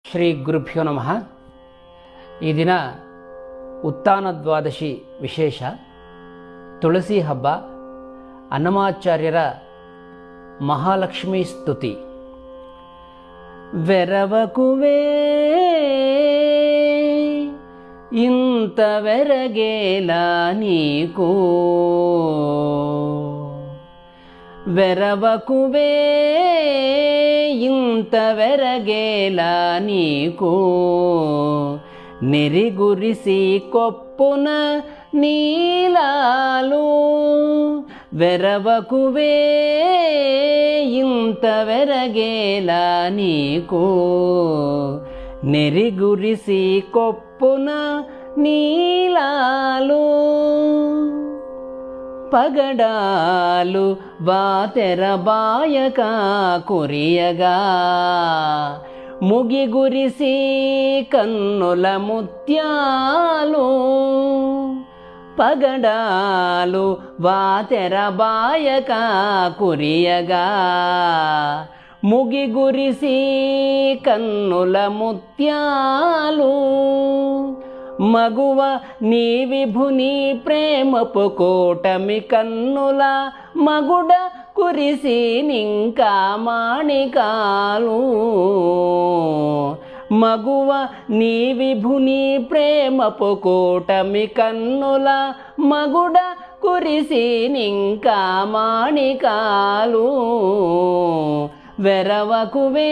ಶ್ರೀ ಗುರುಭ್ಯೋ ನಮಃ. ಈ ದಿನ ಉತ್ಥಾನ ದ್ವಾದಶಿ ವಿಶೇಷ, ತುಳಸಿ ಹಬ್ಬ, ಅನ್ನಮಾಚಾರ್ಯರ ಮಹಾಲಕ್ಷ್ಮೀ ಸ್ತುತಿ. వెరవకువే ఇంతవెరగేలా నీకు, వెరవకువే ఇంతవెరగేలా నీకు, నెరిగురిసి కొప్పున నీలాలు. వెరవకువే ఇంతవెరగేలా నీకు, నెరిగురిసి కొప్పున నీలాలు. పగడాలు వాతెరబాయక కురియగా, ముగిగురిసి కన్నుల ముత్యాలు. పగడాలు వాతెరబాయక కురియగా, ముగిగురిసి కన్నుల ముత్యాలు. మగువ నీ విభుని ప్రేమపు కోటమి కన్నుల మగుడ కురిసి నింకా మాణికాలు. మగువ నీ విభుని ప్రేమపు కోటమి కన్నుల మగుడ కురిసి నింకా మాణికాలు. వెరవకువే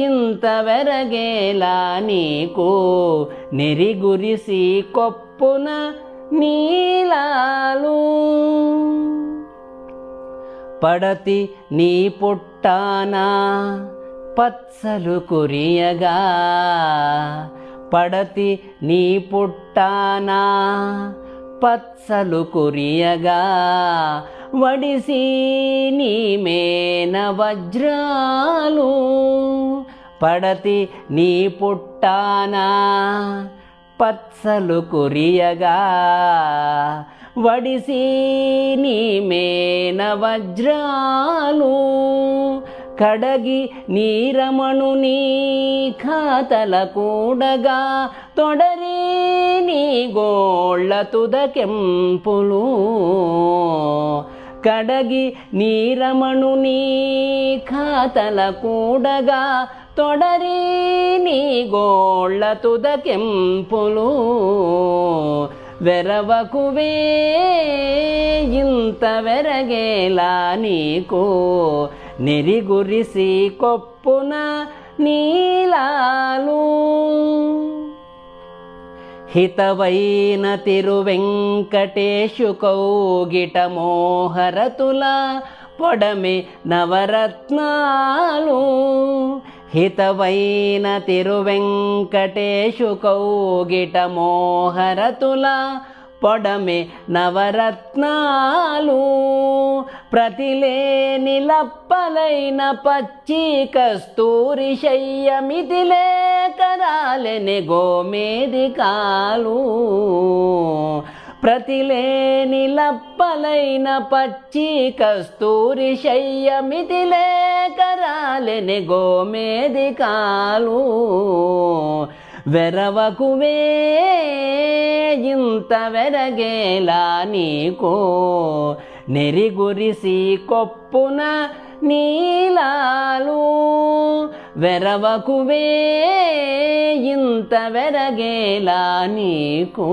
ఇంతవెరగేలా నీకు, నెరిగురిసి కొప్పున నీలాలు. పడతి నీ పుట్టానా పత్సలు కురియగా, పడతి నీ పుట్టానా పత్సలు కురియగా, వడిసి నీ మేన వజ్రాలు. పడతి నీ పుట్టానా పత్సలు కురియగా, వడిసి నీ మేన వజ్రాలు. కడగి నీరమణు నీ ఖాతల కూడగా, తొడరి నీ గోళ్ళ తుదకెంపులు. కడగి నీరమణు నీ ఖాతల కూడగా, తొడరి నీ గోళ్ళ తుదకెంపులు. వెరవకువే ఇంతవెరగేలా నీకు, నెరిగురిసి కొప్పున నీలాలు. హితవైన తిరువెంకటేశు కౌగిట మోహరతుల పొడమి నవరత్నాలు. హితవైన తిరువెంకటేశు కౌగిట మోహరతుల పొడమి నవరత్నాలు. ప్రతిలేని లప్పలైన పచ్చి కస్తూరి శయ్యమిదిలే కరాలెని గోమేదికాలు. ప్రతిలేని లప్పలైన పచ్చి కస్తూరి శయ్యమిదిలే కరాలెని గోమేదికాలు. వెరవకువే ఇంతవెరగేలా నీకు, నెరిగురిసి కొప్పున నీలాలు. వెరవకువే ఇంతవెరగేలా నీకు.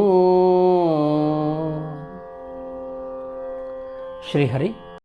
శ్రీహరి.